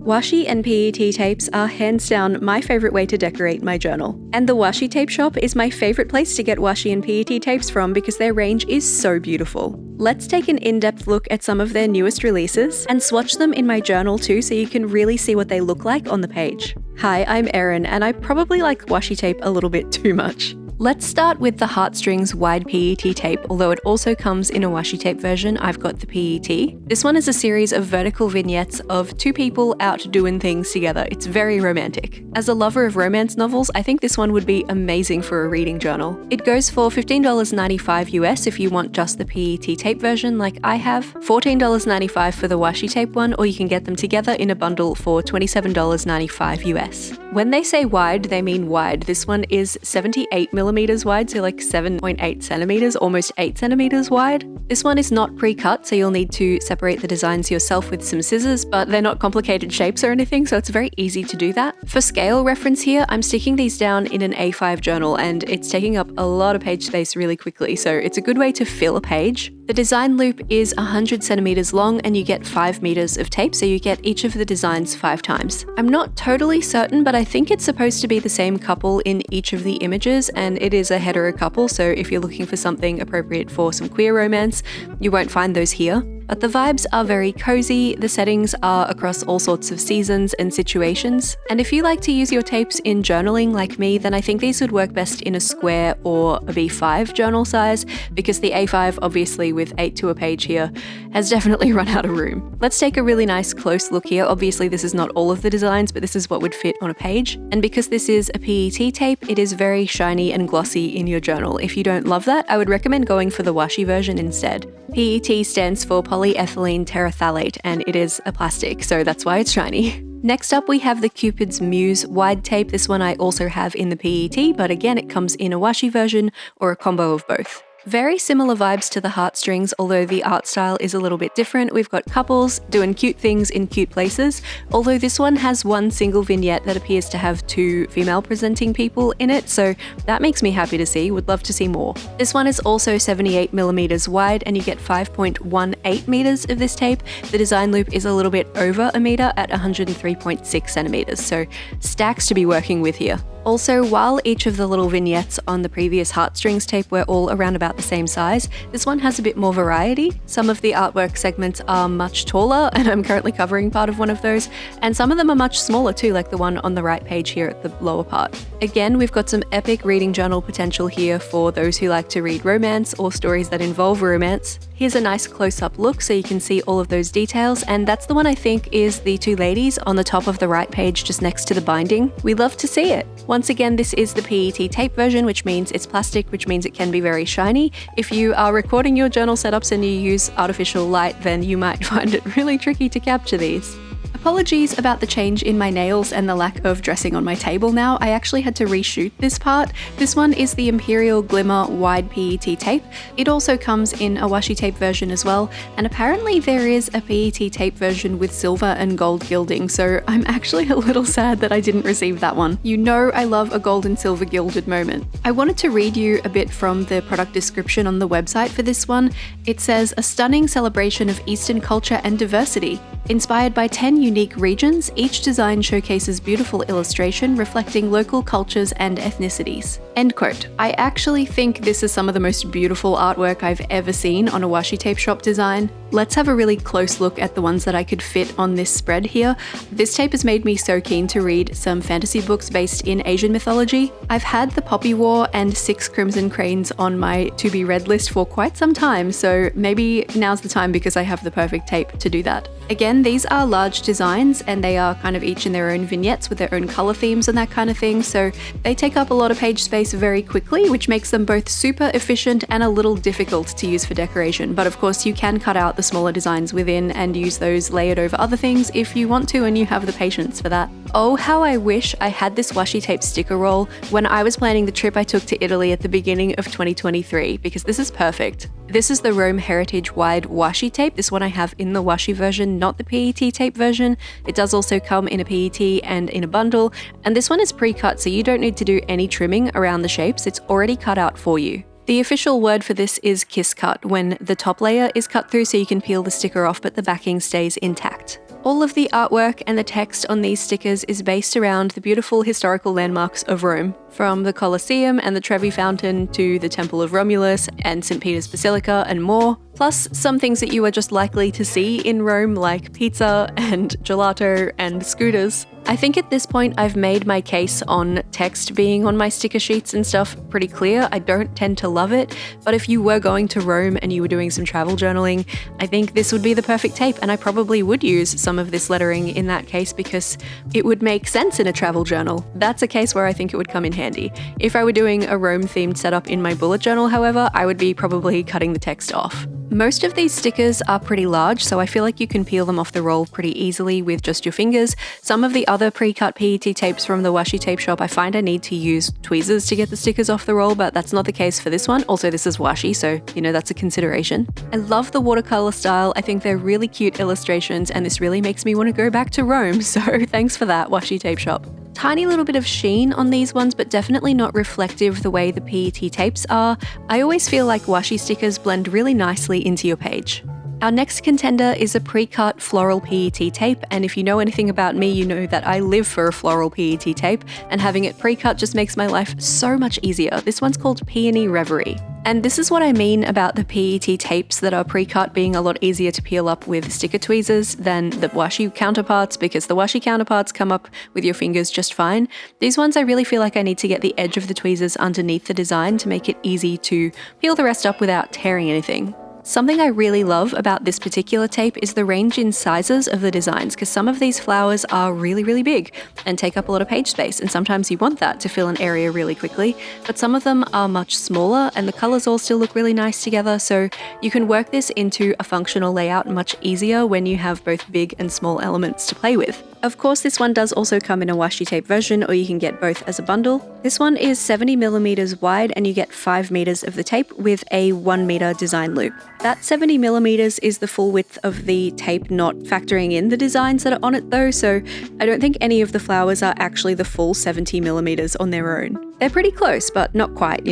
Washi and PET tapes are hands down my favorite way to decorate my journal. And the Washi Tape Shop is my favorite place to get washi and PET tapes from because their range is so beautiful. Let's take an in-depth look at some of their newest releases and swatch them in my journal too so you can really see what they look like on the page. Hi, I'm Erin, and I probably like washi tape a little bit too much. Let's start with the Heartstrings wide PET tape, although it also comes in a washi tape version. I've got the PET. This one is a series of vertical vignettes of two people out doing things together. It's very romantic. As a lover of romance novels, I think this one would be amazing for a reading journal. It goes for $15.95 US if you want just the PET tape version like I have, $14.95 for the washi tape one, or you can get them together in a bundle for $27.95 US. When they say wide, they mean wide. This one is 78mm wide, so like 7.8 centimeters, almost 8 centimeters wide. This one is not pre-cut, so you'll need to separate the designs yourself with some scissors, but they're not complicated shapes or anything, so it's very easy to do that. For scale reference here, I'm sticking these down in an A5 journal, and it's taking up a lot of page space really quickly, so it's a good way to fill a page. The design loop is 100 centimeters long, and you get 5 meters of tape, so you get each of the designs 5 times. I'm not totally certain, but I think it's supposed to be the same couple in each of the images, and it is a hetero couple, so if you're looking for something appropriate for some queer romance, you won't find those here. But the vibes are very cozy, the settings are across all sorts of seasons and situations, and if you like to use your tapes in journaling like me, then I think these would work best in a square or a B5 journal size, because the A5, obviously with 8 to a page here, has definitely run out of room. Let's take a really nice close look here. Obviously this is not all of the designs, but this is what would fit on a page, and because this is a PET tape, it is very shiny and glossy in your journal. If you don't love that, I would recommend going for the washi version instead. PET stands for polyethylene terephthalate, and it is a plastic, so that's why it's shiny. Next up we have the Cupid's Muse wide tape. This one I also have in the PET, but again it comes in a washi version or a combo of both. Very similar vibes to the Heartstrings, although the art style is a little bit different. We've got couples doing cute things in cute places, although this one has one single vignette that appears to have 2 female presenting people in it, so that makes me happy to see. Would love to see more. This one is also 78mm wide, and you get 5.18 meters of this tape. The design loop is a little bit over a meter at 103.6 centimeters, so stacks to be working with here. Also, while each of the little vignettes on the previous Heartstrings tape were all around about the same size, this one has a bit more variety. Some of the artwork segments are much taller, and I'm currently covering part of one of those, and some of them are much smaller too, like the one on the right page here at the lower part. Again, we've got some epic reading journal potential here for those who like to read romance or stories that involve romance. Here's a nice close-up look so you can see all of those details, and that's the one I think is the 2 ladies on the top of the right page just next to the binding. We love to see it. Once again, this is the PET tape version, which means it's plastic, which means it can be very shiny. If you are recording your journal setups and you use artificial light, then you might find it really tricky to capture these. Apologies about the change in my nails and the lack of dressing on my table now. I actually had to reshoot this part. This one is the Imperial Glimmer wide PET tape. It also comes in a washi tape version as well, and apparently there is a PET tape version with silver and gold gilding, so I'm actually a little sad that I didn't receive that one. You know I love a gold and silver gilded moment. I wanted to read you a bit from the product description on the website for this one. It says, "A stunning celebration of Eastern culture and diversity. Inspired by 10 unique regions, each design showcases beautiful illustration reflecting local cultures and ethnicities." End quote. I actually think this is some of the most beautiful artwork I've ever seen on a washi tape shop design. Let's have a really close look at the ones that I could fit on this spread here. This tape has made me so keen to read some fantasy books based in Asian mythology. I've had The Poppy War and 6 Crimson Cranes on my to-be-read list for quite some time, so maybe now's the time because I have the perfect tape to do that. Again, these are large designs, and they are kind of each in their own vignettes with their own color themes and that kind of thing, so they take up a lot of page space very quickly, which makes them both super efficient and a little difficult to use for decoration. But of course, you can cut out the smaller designs within and use those layered over other things if you want to and you have the patience for that. Oh, how I wish I had this washi tape sticker roll when I was planning the trip I took to Italy at the beginning of 2023, because this is perfect. This is the Rome Heritage Wide washi tape. This one I have in the washi version, not the PET tape version. It does also come in a PET and in a bundle, and this one is pre-cut, so you don't need to do any trimming around the shapes. It's already cut out for you. The official word for this is kiss cut, when the top layer is cut through so you can peel the sticker off but the backing stays intact. All of the artwork and the text on these stickers is based around the beautiful historical landmarks of Rome, from the Colosseum and the Trevi Fountain to the Temple of Romulus and St. Peter's Basilica and more, plus some things that you are just likely to see in Rome like pizza and gelato and scooters. I think at this point I've made my case on text being on my sticker sheets and stuff pretty clear. I don't tend to love it, but if you were going to Rome and you were doing some travel journaling, I think this would be the perfect tape, and I probably would use some of this lettering in that case because it would make sense in a travel journal. That's a case where I think it would come in handy. If I were doing a Rome-themed setup in my bullet journal, however, I would be probably cutting the text off. Most of these stickers are pretty large, so I feel like you can peel them off the roll pretty easily with just your fingers. Some of the other pre-cut PET tapes from the Washi Tape Shop, I find I need to use tweezers to get the stickers off the roll, but that's not the case for this one. Also, this is washi, so that's a consideration. I love the watercolor style. I think they're really cute illustrations, and this really makes me want to go back to Rome, so thanks for that, Washi Tape Shop. Tiny little bit of sheen on these ones, but definitely not reflective the way the PET tapes are. I always feel like washi stickers blend really nicely into your page. Our next contender is a pre-cut floral PET tape, and if you know anything about me, you know that I live for a floral PET tape, and having it pre-cut just makes my life so much easier. This one's called Peonie Reverie. And this is what I mean about the PET tapes that are pre-cut being a lot easier to peel up with sticker tweezers than the washi counterparts, because the washi counterparts come up with your fingers just fine. These ones I really feel like I need to get the edge of the tweezers underneath the design to make it easy to peel the rest up without tearing anything. Something I really love about this particular tape is the range in sizes of the designs, because some of these flowers are really, really big and take up a lot of page space, and sometimes you want that to fill an area really quickly, but some of them are much smaller and the colors all still look really nice together, so you can work this into a functional layout much easier when you have both big and small elements to play with. Of course, this one does also come in a washi tape version, or you can get both as a bundle. This one is 70mm wide and you get 5 meters of the tape with a 1 meter design loop. That 70mm is the full width of the tape, not factoring in the designs that are on it though, so I don't think any of the flowers are actually the full 70mm on their own. They're pretty close, but not quite,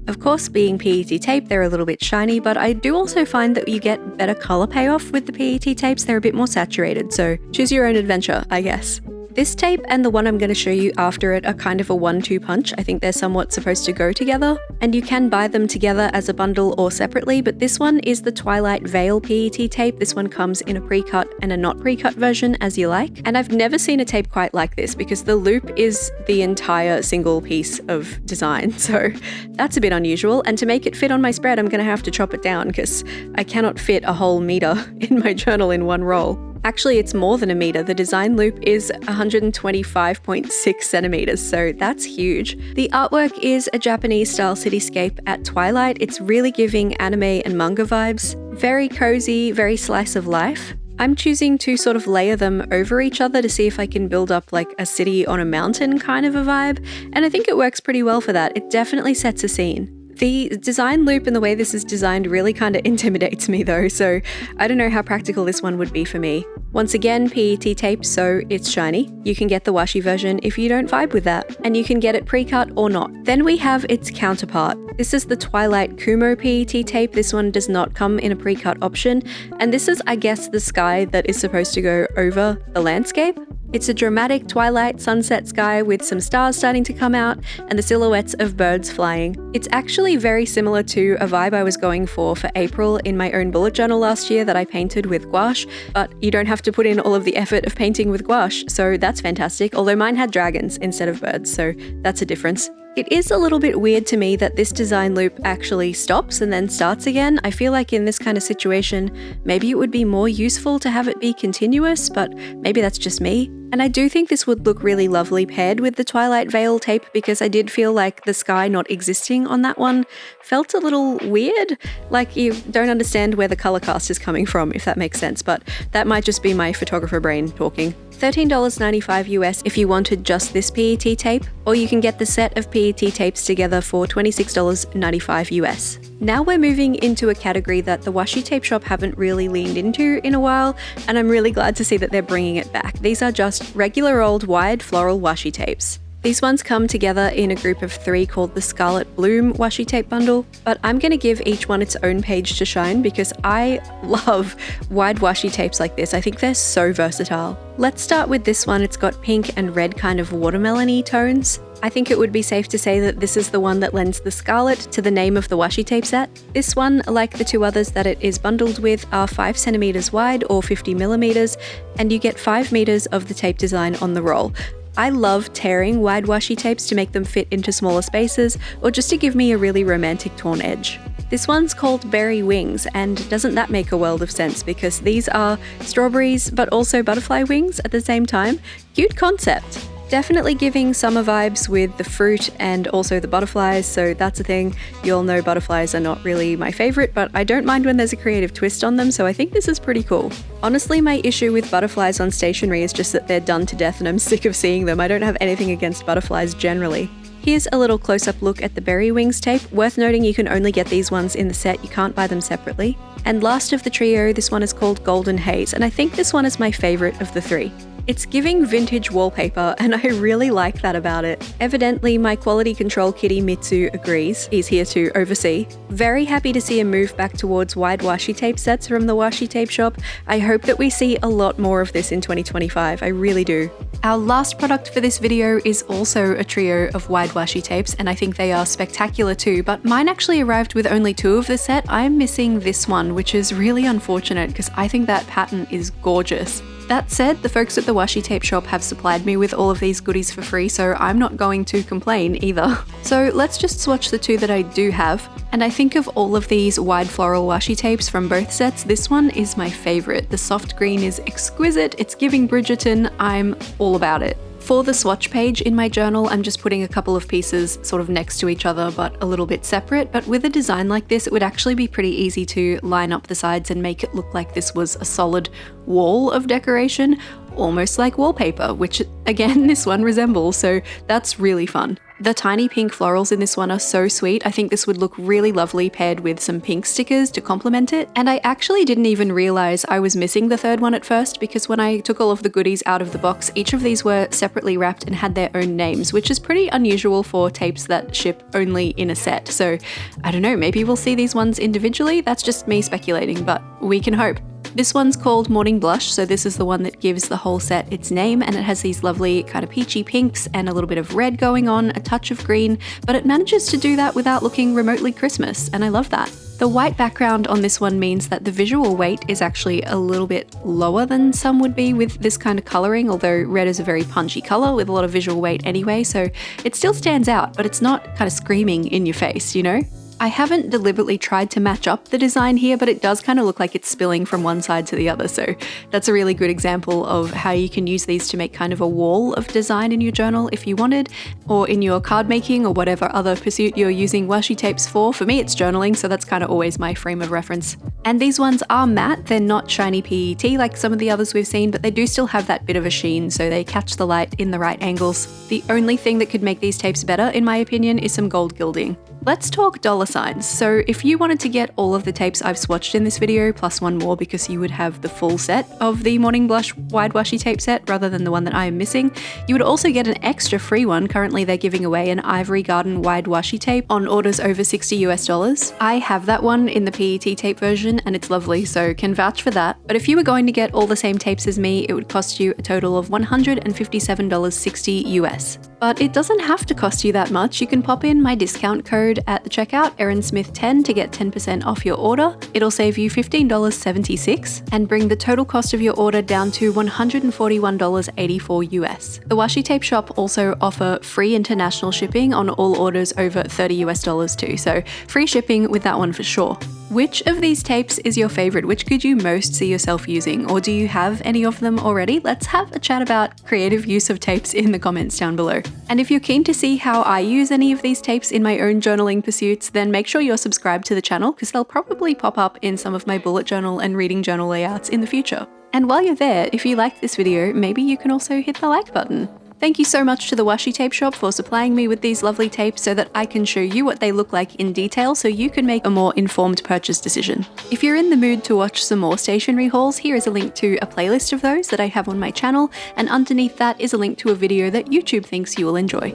Of course, being PET tape, they're a little bit shiny, but I do also find that you get better color payoff with the PET tapes. They're a bit more saturated, so choose your own adventure, I guess. This tape and the one I'm going to show you after it are kind of a 1-2 punch. I think they're somewhat supposed to go together, and you can buy them together as a bundle or separately, but this one is the Twilight Veil PET tape. This one comes in a pre-cut and a not pre-cut version, as you like. And I've never seen a tape quite like this because the loop is the entire single piece of design, so that's a bit unusual. And to make it fit on my spread, I'm going to have to chop it down because I cannot fit a whole meter in my journal in one roll. Actually, it's more than a meter. The design loop is 125.6 centimeters, so that's huge. The artwork is a Japanese-style cityscape at twilight. It's really giving anime and manga vibes. Very cozy, very slice of life. I'm choosing to sort of layer them over each other to see if I can build up like a city on a mountain kind of a vibe, and I think it works pretty well for that. It definitely sets a scene. The design loop and the way this is designed really kind of intimidates me though, so I don't know how practical this one would be for me. Once again, PET tape, so it's shiny. You can get the washi version if you don't vibe with that, and you can get it pre-cut or not. Then we have its counterpart. This is the Twilight Kumo PET tape. This one does not come in a pre-cut option, and this is, I guess, the sky that is supposed to go over the landscape. It's a dramatic twilight sunset sky with some stars starting to come out and the silhouettes of birds flying. It's actually very similar to a vibe I was going for April in my own bullet journal last year that I painted with gouache, but you don't have to put in all of the effort of painting with gouache, so that's fantastic, although mine had dragons instead of birds, so that's a difference. It is a little bit weird to me that this design loop actually stops and then starts again. I feel like in this kind of situation, maybe it would be more useful to have it be continuous, but maybe that's just me. And I do think this would look really lovely paired with the Twilight Veil tape because I did feel like the sky not existing on that one felt a little weird. Like you don't understand where the color cast is coming from, if that makes sense, but that might just be my photographer brain talking. $13.95 US if you wanted just this PET tape, or you can get the set of PET tapes together for $26.95 US. Now we're moving into a category that the Washi Tape Shop haven't really leaned into in a while, and I'm really glad to see that they're bringing it back. These are just regular old wide floral washi tapes. These ones come together in a group of 3 called the Scarlet Bloom washi tape bundle, but I'm going to give each one its own page to shine because I love wide washi tapes like this. I think they're so versatile. Let's start with this one. It's got pink and red kind of watermelon-y tones. I think it would be safe to say that this is the one that lends the scarlet to the name of the washi tape set. This one, like the 2 others that it is bundled with, are 5 centimeters wide or 50 millimeters, and you get 5 meters of the tape design on the roll. I love tearing wide washi tapes to make them fit into smaller spaces or just to give me a really romantic torn edge. This one's called Berry Wings, and doesn't that make a world of sense because these are strawberries but also butterfly wings at the same time? Cute concept! Definitely giving summer vibes with the fruit and also the butterflies, so that's a thing. You all know butterflies are not really my favorite, but I don't mind when there's a creative twist on them, so I think this is pretty cool. Honestly, my issue with butterflies on stationery is just that they're done to death and I'm sick of seeing them. I don't have anything against butterflies generally. Here's a little close-up look at the Berry Wings tape. Worth noting you can only get these ones in the set, you can't buy them separately. And last of the trio, this one is called Golden Haze, and I think this one is my favorite of the 3. It's giving vintage wallpaper, and I really like that about it. Evidently, my quality control kitty Mitsu agrees. He's here to oversee. Very happy to see a move back towards wide washi tape sets from the Washi Tape Shop. I hope that we see a lot more of this in 2025, I really do. Our last product for this video is also a trio of wide washi tapes, and I think they are spectacular too, but mine actually arrived with only 2 of the set. I'm missing this one, which is really unfortunate because I think that pattern is gorgeous. That said, the folks at the Washi Tape Shop have supplied me with all of these goodies for free, so I'm not going to complain either. So let's just swatch the 2 that I do have, and I think of all of these wide floral washi tapes from both sets, this one is my favorite. The soft green is exquisite, it's giving Bridgerton, I'm all about it. For the swatch page in my journal, I'm just putting a couple of pieces sort of next to each other but a little bit separate, but with a design like this it would actually be pretty easy to line up the sides and make it look like this was a solid wall of decoration, almost like wallpaper, which again this one resembles, so that's really fun. The tiny pink florals in this one are so sweet. I think this would look really lovely paired with some pink stickers to complement it. And I actually didn't even realize I was missing the 3rd one at first because when I took all of the goodies out of the box, each of these were separately wrapped and had their own names, which is pretty unusual for tapes that ship only in a set. So I don't know, maybe we'll see these ones individually. That's just me speculating, but we can hope. This one's called Morning Blush, so this is the one that gives the whole set its name, and it has these lovely kind of peachy pinks and a little bit of red going on, a touch of green, but it manages to do that without looking remotely Christmas, and I love that. The white background on this one means that the visual weight is actually a little bit lower than some would be with this kind of colouring, although red is a very punchy colour with a lot of visual weight anyway, so it still stands out, but it's not kind of screaming in your face, you know? I haven't deliberately tried to match up the design here, but it does kind of look like it's spilling from one side to the other, so that's a really good example of how you can use these to make kind of a wall of design in your journal if you wanted, or in your card making or whatever other pursuit you're using washi tapes for. For me it's journaling, so that's kind of always my frame of reference. And these ones are matte, they're not shiny PET like some of the others we've seen, but they do still have that bit of a sheen, so they catch the light in the right angles. The only thing that could make these tapes better, in my opinion, is some gold gilding. Let's talk dollar signs. So if you wanted to get all of the tapes I've swatched in this video, plus one more because you would have the full set of the Morning Blush wide washi tape set rather than the one that I am missing, you would also get an extra free one. Currently they're giving away an Ivory Garden wide washi tape on orders over $60 US. I have that one in the PET tape version and it's lovely, so can vouch for that. But if you were going to get all the same tapes as me, it would cost you a total of $157.60 US. But it doesn't have to cost you that much. You can pop in my discount code at the checkout, Erin Smith 10, to get 10% off your order. It'll save you $15.76 and bring the total cost of your order down to $141.84 US. The Washi Tape Shop also offer free international shipping on all orders over $30 US too, so free shipping with that one for sure. Which of these tapes is your favorite? Which could you most see yourself using? Or do you have any of them already? Let's have a chat about creative use of tapes in the comments down below. And if you're keen to see how I use any of these tapes in my own journaling pursuits, then make sure you're subscribed to the channel because they'll probably pop up in some of my bullet journal and reading journal layouts in the future. And while you're there, if you liked this video, maybe you can also hit the like button. Thank you so much to the Washi Tape Shop for supplying me with these lovely tapes so that I can show you what they look like in detail so you can make a more informed purchase decision. If you're in the mood to watch some more stationery hauls, here is a link to a playlist of those that I have on my channel, and underneath that is a link to a video that YouTube thinks you will enjoy.